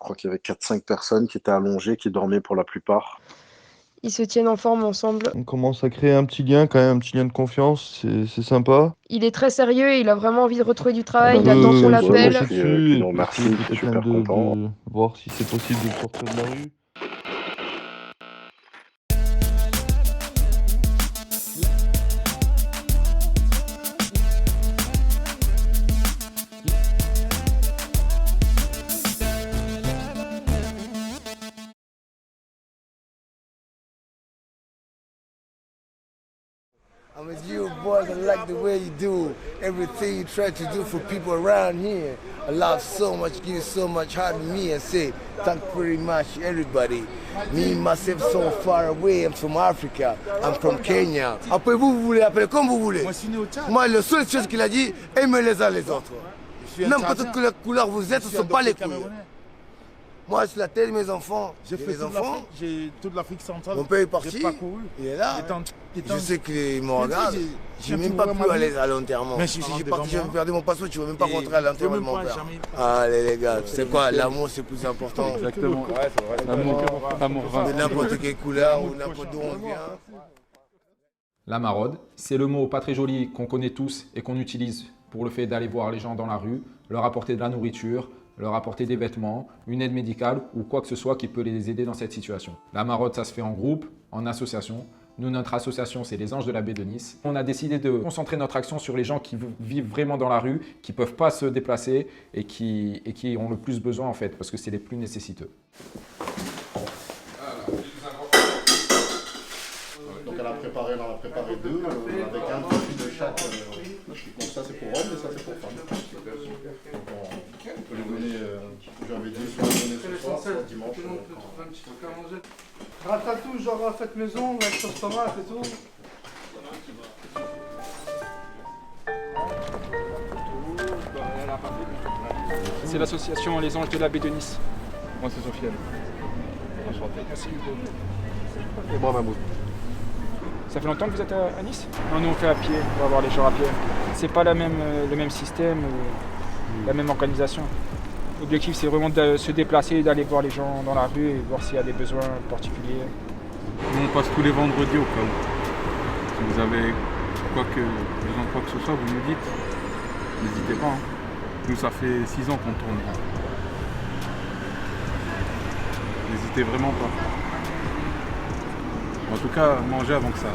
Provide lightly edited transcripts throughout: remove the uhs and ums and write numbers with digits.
crois qu'il y avait 4-5 personnes qui étaient allongées, qui dormaient pour la plupart. Ils se tiennent en forme ensemble. On commence à créer un petit lien, quand même, un petit lien de confiance, c'est sympa. Il est très sérieux et il a vraiment envie de retrouver du travail. Ah Il bah, attend qu'on ouais, moi, l'appelle. puis, Dessus, nous et puis remercie, essayer il est peut-être même super content. de voir si c'est possible de sortir de la rue. I'm with you boys, I like the way you do everything you try to do for people around here. I love so much, give so much heart to me and say thank you very much everybody. Me, myself, so far away, I'm from Africa, I'm from Kenya. Après vous voulez appeler comme vous voulez. Moi, la seule chose qu'il a dit, aimez les uns les autres. N'importe quelle couleur vous êtes, ce sont pas les couleurs. Moi, je suis la tête de mes enfants. J'ai fait j'ai toute l'Afrique centrale. Mon père est parti. J'ai parcouru. Il est là. Je sais qu'il me regarde. Je j'ai n'ai même pas pu aller à l'enterrement. Mais Si si j'ai devant parti, j'ai moi. perdu mon passeport, tu ne veux même pas rentrer à l'enterrement de mon père. Jamais. Allez les gars, tu sais quoi, l'amour c'est plus important. Exactement. L'amour De n'importe quelle couleur ou n'importe d'où on vient. La maraude, c'est le mot pas très joli qu'on connaît tous et qu'on utilise pour le fait d'aller voir les gens dans la rue, leur apporter de la nourriture, leur apporter des vêtements, une aide médicale ou quoi que ce soit qui peut les aider dans cette situation. La maraude, ça se fait en groupe, en association. Nous, notre association, c'est les Anges de la Baie de Nice. On a décidé de concentrer notre action sur les gens qui vivent vraiment dans la rue, qui ne peuvent pas se déplacer et qui ont le plus besoin en fait, parce que c'est les plus nécessiteux. Donc elle a préparé deux, avec un produit de chaque. Donc ça c'est pour hommes et ça c'est pour femmes. Donc on peut les donner, j'avais dit soit donner ce soir, soit dimanche. Ratatouille, genre fête maison, avec sauce tomate et tout. C'est l'association Les Anges de la Baie de Nice. Moi c'est Sofiane. Enchanté. Merci Hugo. Et moi Mahmoud. Ça fait longtemps que vous êtes à Nice? Non, nous on fait à pied, on va voir les gens à pied. C'est pas le même système ou la même organisation. L'objectif c'est vraiment de se déplacer, d'aller voir les gens dans la rue et voir s'il y a des besoins particuliers. Nous on passe tous les vendredis au cas où. Si vous avez besoin de quoi que ce soit, vous nous dites. N'hésitez pas. Hein. Nous ça fait 6 ans qu'on tourne. N'hésitez vraiment pas. En tout cas, mangez avant que ça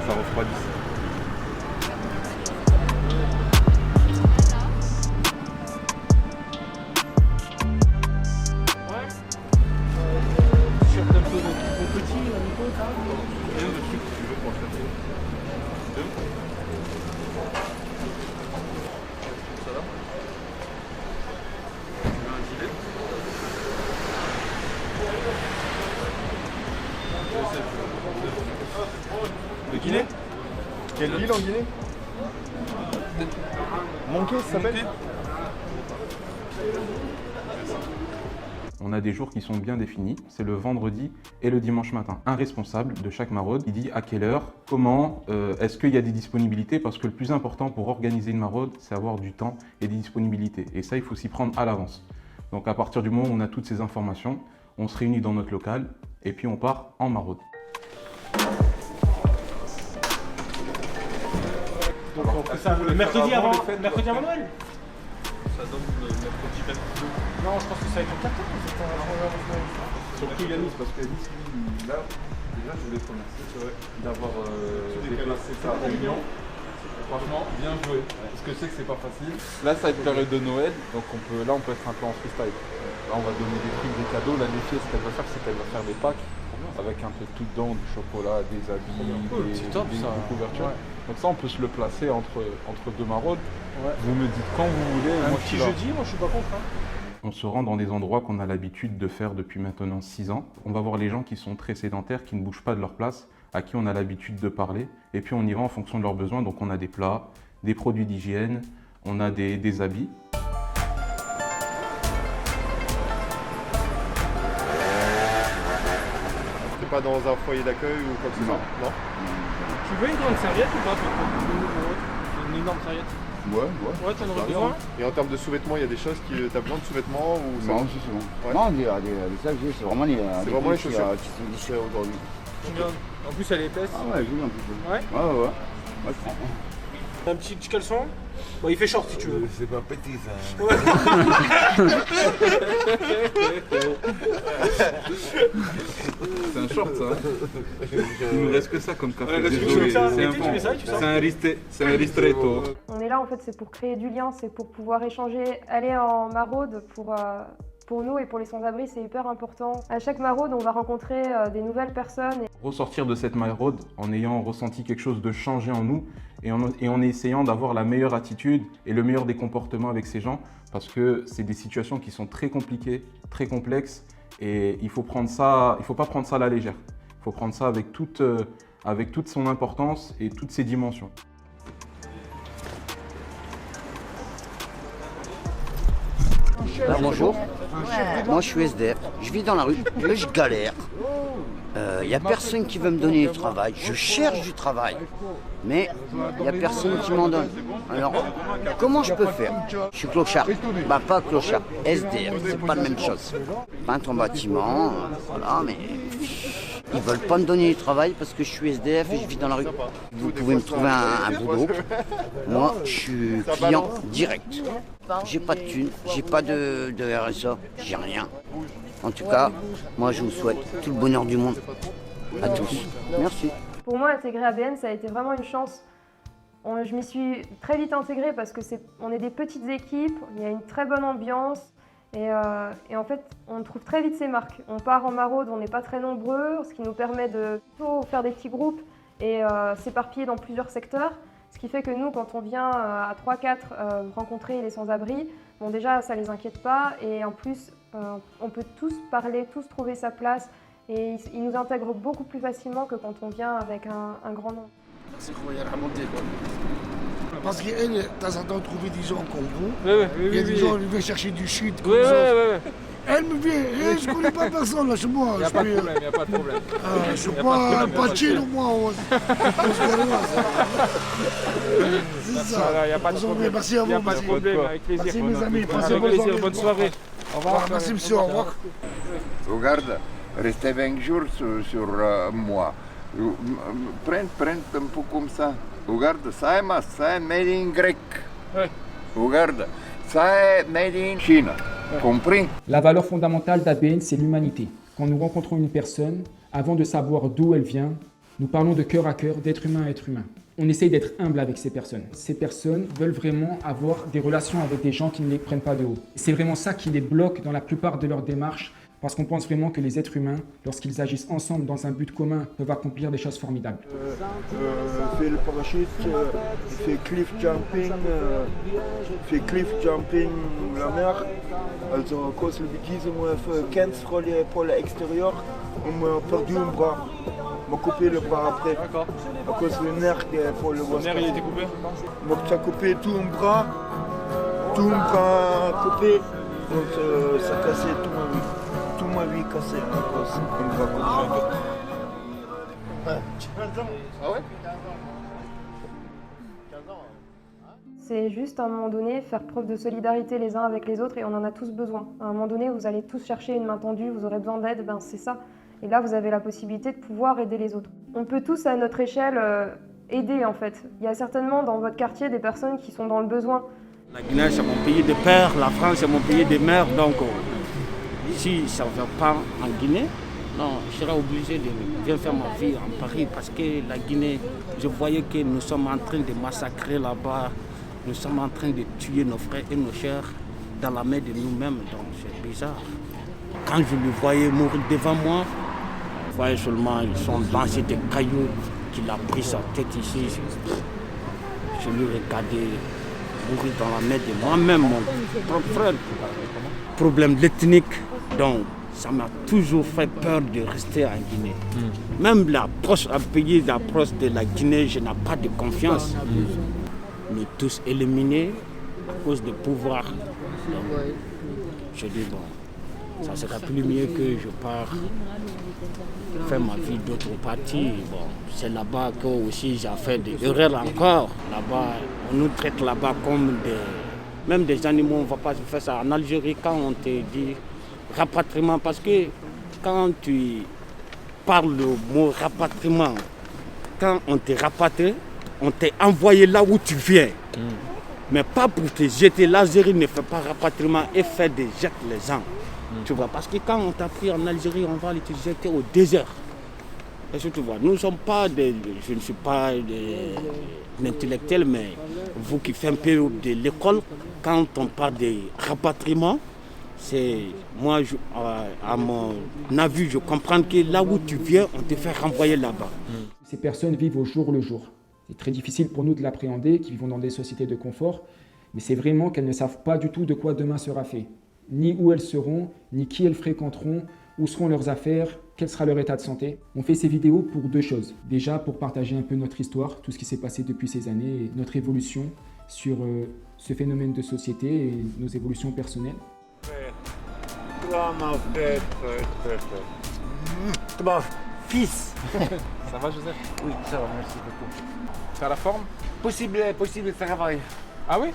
refroidisse. De Guinée? Quelle ville en Guinée? Manqué, ça s'appelle? On a des jours qui sont bien définis, c'est le vendredi et le dimanche matin. Un responsable de chaque maraude, il dit à quelle heure, comment, est-ce qu'il y a des disponibilités, parce que le plus important pour organiser une maraude, c'est avoir du temps et des disponibilités. Et ça, il faut s'y prendre à l'avance. Donc à partir du moment où on a toutes ces informations, on se réunit dans notre local et puis on part en maraude. Mercredi avant Noël. Ça donne le mercredi 22. Non, je pense que ça va être en 14. Surtout Yanis, parce que Yanis, là, déjà je voulais te remercier d'avoir déplacé sa réunion. Franchement, bien joué. Parce que je sais que c'est pas facile. Là ça va être période de Noël, donc on peut être un peu en freestyle. Là on va donner des trucs, des cadeaux. La défi, ce qu'elle va faire, c'est qu'elle va faire des packs avec un peu de tout dedans, du chocolat, des habits, des couvertures. Ouais. Donc ça on peut se le placer entre deux maraudes. Ouais. Vous me dites quand vous voulez. Un petit jeudi, moi je suis pas contre. Hein. On se rend dans des endroits qu'on a l'habitude de faire depuis maintenant 6 ans. On va voir les gens qui sont très sédentaires, qui ne bougent pas de leur place, à qui on a l'habitude de parler. Et puis on y va en fonction de leurs besoins. Donc on a des plats, des produits d'hygiène, on a des habits. T'es pas dans un foyer d'accueil ou quoi que ce soit? Non. Tu veux une grande serviette ou pas? Une énorme serviette? Ouais, t'en aurais besoin. Et en termes de sous-vêtements, il y a des choses qui. T'as besoin de sous-vêtements ou Non, c'est bon. Non, ça, c'est vraiment les chaussures qui sont déchirées aujourd'hui. En plus, elle est épaisse. Ah ouais, j'ai un petit peu. Ouais. Ouais. Moi, je prends. Un petit caleçon. Bon, il fait short si tu veux. C'est pas petit ça. C'est un short ça. Il nous reste que ça comme café. C'est un ristretto. On est là en fait, c'est pour créer du lien, c'est pour pouvoir échanger. Aller en maraude pour nous et pour les sans-abri, c'est hyper important. À chaque maraude, on va rencontrer des nouvelles personnes. Ressortir de cette maraude en ayant ressenti quelque chose de changé en nous et en essayant d'avoir la meilleure attitude et le meilleur des comportements avec ces gens, parce que c'est des situations qui sont très compliquées, très complexes, et il faut pas prendre ça à la légère. Il faut prendre ça avec toute son importance et toutes ses dimensions. Alors, bonjour, moi je suis SDF, je vis dans la rue, je galère. Il n'y a personne qui veut me donner du travail, je cherche du travail, mais il n'y a personne qui m'en donne. Alors, comment je peux faire? Je suis clochard, bah pas clochard, SDF, c'est pas la même chose. Peintre en bâtiment, voilà, mais ils veulent pas me donner du travail parce que je suis SDF et je vis dans la rue. Vous pouvez me trouver un boulot, moi je suis client direct. J'ai pas de thunes, j'ai pas de RSA, j'ai rien. En tout cas, moi je vous souhaite tout le bonheur du monde à tous. Merci. Pour moi, intégrer ABN, ça a été vraiment une chance. Je m'y suis très vite intégrée parce que on est des petites équipes, il y a une très bonne ambiance et en fait, on trouve très vite ses marques. On part en maraude, on n'est pas très nombreux, ce qui nous permet de plutôt faire des petits groupes et s'éparpiller dans plusieurs secteurs. Ce qui fait que nous, quand on vient à 3-4 rencontrer les sans-abri, bon déjà ça les inquiète pas et en plus on peut tous parler, tous trouver sa place et ils nous intègrent beaucoup plus facilement que quand on vient avec un grand nombre. C'est qu'on va y remonter quoi. Parce qu'elle, de temps en temps, trouver des gens comme vous. Oui, il y a des gens qui viennent chercher du shit comme oui, ça. oui. Elle me vient, je connais pas personne là chez moi. Il n'y a pas de problème, il n'y a pas de problème. Je suis pas un patchino moi. C'est ça. Il n'y a pas de problème. Merci à vous. Il n'y a pas de problème, avec plaisir. Merci mes amis. Avec plaisir, bonne soirée. Au revoir. Merci monsieur, au revoir. Regarde, restez 20 jours sur moi. Prends un peu comme ça. Regarde, ça est masque, ça est made in grec. Regarde, ça est made in Chine. Compris? La valeur fondamentale d'ABN, c'est l'humanité. Quand nous rencontrons une personne, avant de savoir d'où elle vient, nous parlons de cœur à cœur, d'être humain à être humain. On essaye d'être humble avec ces personnes. Ces personnes veulent vraiment avoir des relations avec des gens qui ne les prennent pas de haut. C'est vraiment ça qui les bloque dans la plupart de leurs démarches, parce qu'on pense vraiment que les êtres humains, lorsqu'ils agissent ensemble dans un but commun, peuvent accomplir des choses formidables. Fait le parachute, fait cliff jumping la mer. Also kurz diesem kennst pour l'extérieur, on m'a perdu un bras. On m'a coupé le bras après. D'accord. À cause du nerf pour le nerf il a été coupé? Donc tu as coupé tout un bras coupé, donc ça a cassé tout ma vie. Tout ma vie cassé à cause d'un bras coupé. Ah ouais? C'est juste à un moment donné faire preuve de solidarité les uns avec les autres et on en a tous besoin. À un moment donné, vous allez tous chercher une main tendue, vous aurez besoin d'aide, ben c'est ça. Et là, vous avez la possibilité de pouvoir aider les autres. On peut tous, à notre échelle, aider en fait. Il y a certainement dans votre quartier des personnes qui sont dans le besoin. La Guinée, c'est mon pays de père, la France, c'est mon pays de mère. Donc, si ça ne va pas en Guinée, non, je serai obligé de bien faire ma vie en Paris parce que la Guinée, je voyais que nous sommes en train de massacrer là-bas. Nous sommes en train de tuer nos frères et nos chers dans la main de nous-mêmes. Donc, c'est bizarre. Quand je les voyais mourir devant moi, je voyais seulement ils sont lancés des cailloux qu'il a pris sa tête ici. Je lui regardais mourir dans la main de moi-même, mon propre frère. Problème ethnique, donc ça m'a toujours fait peur de rester en Guinée. Même l'approche à payer l'approche de la Guinée, je n'ai pas de confiance. Nous tous éliminés à cause du pouvoir. Donc, je dis bon, Ça serait plus mieux que je pars faire ma vie d'autre partie. Bon, c'est là-bas que aussi j'ai fait des erreurs encore. Là-bas, on nous traite là-bas comme même des animaux, on ne va pas faire ça. En Algérie, quand on te dit rapatriement, parce que quand tu parles le mot rapatriement, quand on te rapatrie, on t'est envoyé là où tu viens. Mais pas pour te jeter. L'Algérie ne fait pas rapatriement et fait des jettes les gens. Tu vois, parce que quand on t'a pris en Algérie, on va aller te jeter au désert. Est-ce que tu vois, nous ne sommes pas je ne suis pas des intellectuels, mais vous qui faites un peu de l'école, quand on parle de rapatriement, c'est moi, à mon avis, je comprends que là où tu viens, on te fait renvoyer là-bas. Ces personnes vivent au jour le jour. C'est très difficile pour nous de l'appréhender, qui vivons dans des sociétés de confort, mais c'est vraiment qu'elles ne savent pas du tout de quoi demain sera fait, ni où elles seront, ni qui elles fréquenteront, où seront leurs affaires, quel sera leur état de santé. On fait ces vidéos pour deux choses. Déjà, pour partager un peu notre histoire, tout ce qui s'est passé depuis ces années, et notre évolution sur ce phénomène de société et nos évolutions personnelles. Toi, mon frère, toi, fils. Ça va, Joseph? Oui, ça va, merci beaucoup. T'as la forme? Possible de travail. Ah oui?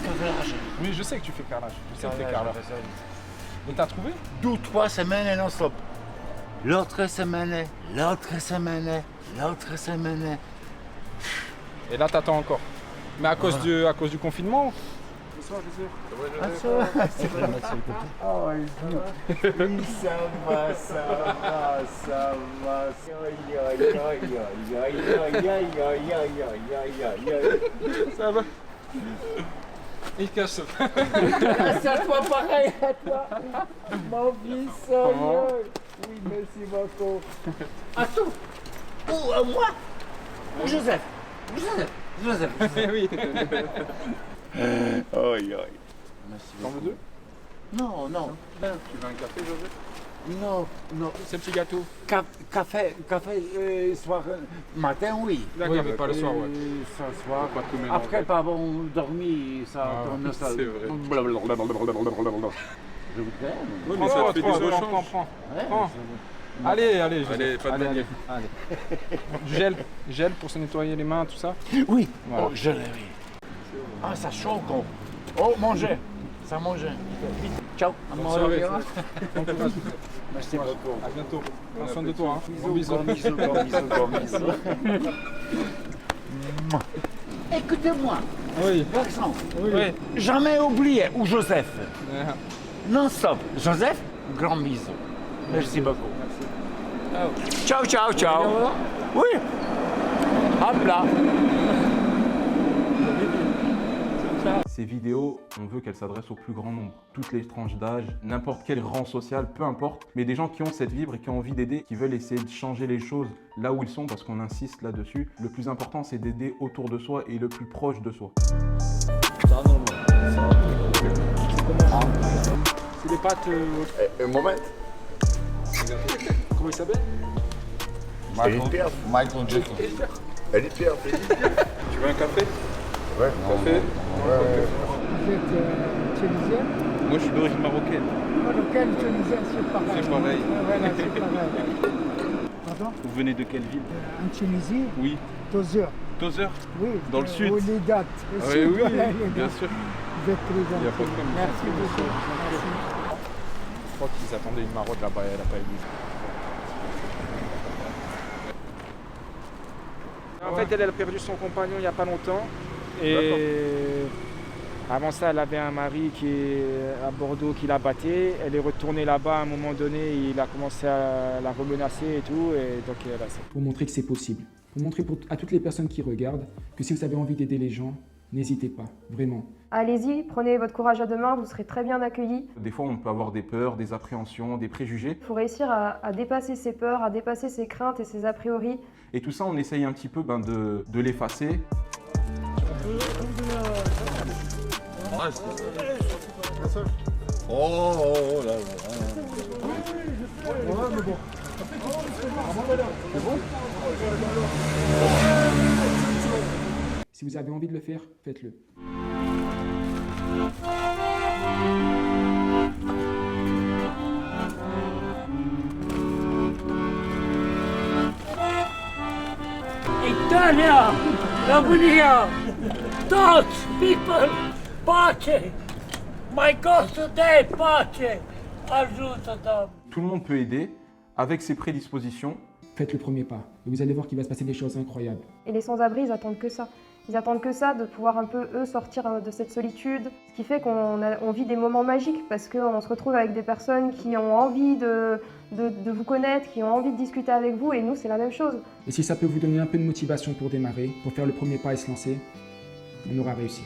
Carrelage. Oui, je sais que tu fais carrelage. Je sais que tu fais carrelage. Et t'as trouvé? 2-3 semaines non-stop. L'autre semaine. Et là, t'attends encore. Mais à cause du confinement? Bonsoir, Joseph. C'est vrai. Oh, oui, ça va. Ça va. Il cache. C'est à toi pareil, à toi. Mon fils. Oui, merci beaucoup. À toi. Ou à moi. Ou Joseph. Oui. Merci T'en veux deux? Non. Tu veux un café, Joseph? Non. C'est un petit gâteau. Café, soir, matin, oui. D'accord, mais pas le soir, ouais. Soir. Après, pas bon dormi, ça tourne ça. C'est vrai. Je voudrais. Oui, mais ça te fait des échanges. Prends. Allez, pas de manière. Du gel pour se nettoyer les mains, tout ça? Oui. Voilà. Oh, gel, oui. Ah, ça choque. Oh, manger. Ça mange. Ciao. Bonne soirée. Merci beaucoup. À bientôt. Prends soin de toi. Bisous. Écoutez-moi. Oui. Bertrand. Oui. Jamais oublié. Ou Joseph. Non stop. Joseph, grand bisou. Merci beaucoup. Ciao. Oui. Hop là. Ces vidéos, on veut qu'elles s'adressent au plus grand nombre. Toutes les tranches d'âge, n'importe quel rang social, peu importe. Mais des gens qui ont cette fibre et qui ont envie d'aider, qui veulent essayer de changer les choses là où ils sont, parce qu'on insiste là-dessus. Le plus important, c'est d'aider autour de soi et le plus proche de soi. C'est des pâtes... Un moment. Comment il s'appelle? Michael Jackson. Edith Piaf. Tu veux un café? Ouais. Café? Vous êtes tunisien? Moi, je suis d'origine marocaine. Marocaine, tunisien, c'est pareil. C'est pareil. Voilà, c'est pareil. Pardon? Vous venez de quelle ville? En Tunisie? Oui. Tozeur. Tozeur? Oui. Dans le sud? Ou les dates. Oui, bien sûr. Vous êtes très gentil. Il y a pas de problème. Merci beaucoup. Merci. Je crois qu'ils attendaient une maraude là-bas et elle n'a pas eu. En fait, elle a perdu son compagnon il n'y a pas longtemps. Et avant ça, elle avait un mari qui est à Bordeaux qui la battait. Elle est retournée là-bas à un moment donné, il a commencé à la remenacer et tout. Et donc, Pour montrer que c'est possible. Pour montrer à toutes les personnes qui regardent que si vous avez envie d'aider les gens, n'hésitez pas, vraiment. Allez-y, prenez votre courage à deux mains, vous serez très bien accueillis. Des fois, on peut avoir des peurs, des appréhensions, des préjugés. Il faut réussir à dépasser ses peurs, à dépasser ses craintes et ses a priori. Et tout ça, on essaye un petit peu de l'effacer. Oh là là. Ouais, mais bon. C'est bon? Si vous avez envie de le faire, faites-le. Italia, Romania, Dutch people, pace. My God, today, pace. Aiutato. Tout le monde peut aider avec ses prédispositions. Faites le premier pas et vous allez voir qu'il va se passer des choses incroyables. Et les sans-abri, ils attendent que ça. Ils attendent que ça, de pouvoir un peu, eux, sortir de cette solitude. Ce qui fait qu'on vit des moments magiques parce qu'on se retrouve avec des personnes qui ont envie de vous connaître, qui ont envie de discuter avec vous, et nous, c'est la même chose. Et si ça peut vous donner un peu de motivation pour démarrer, pour faire le premier pas et se lancer, on aura réussi.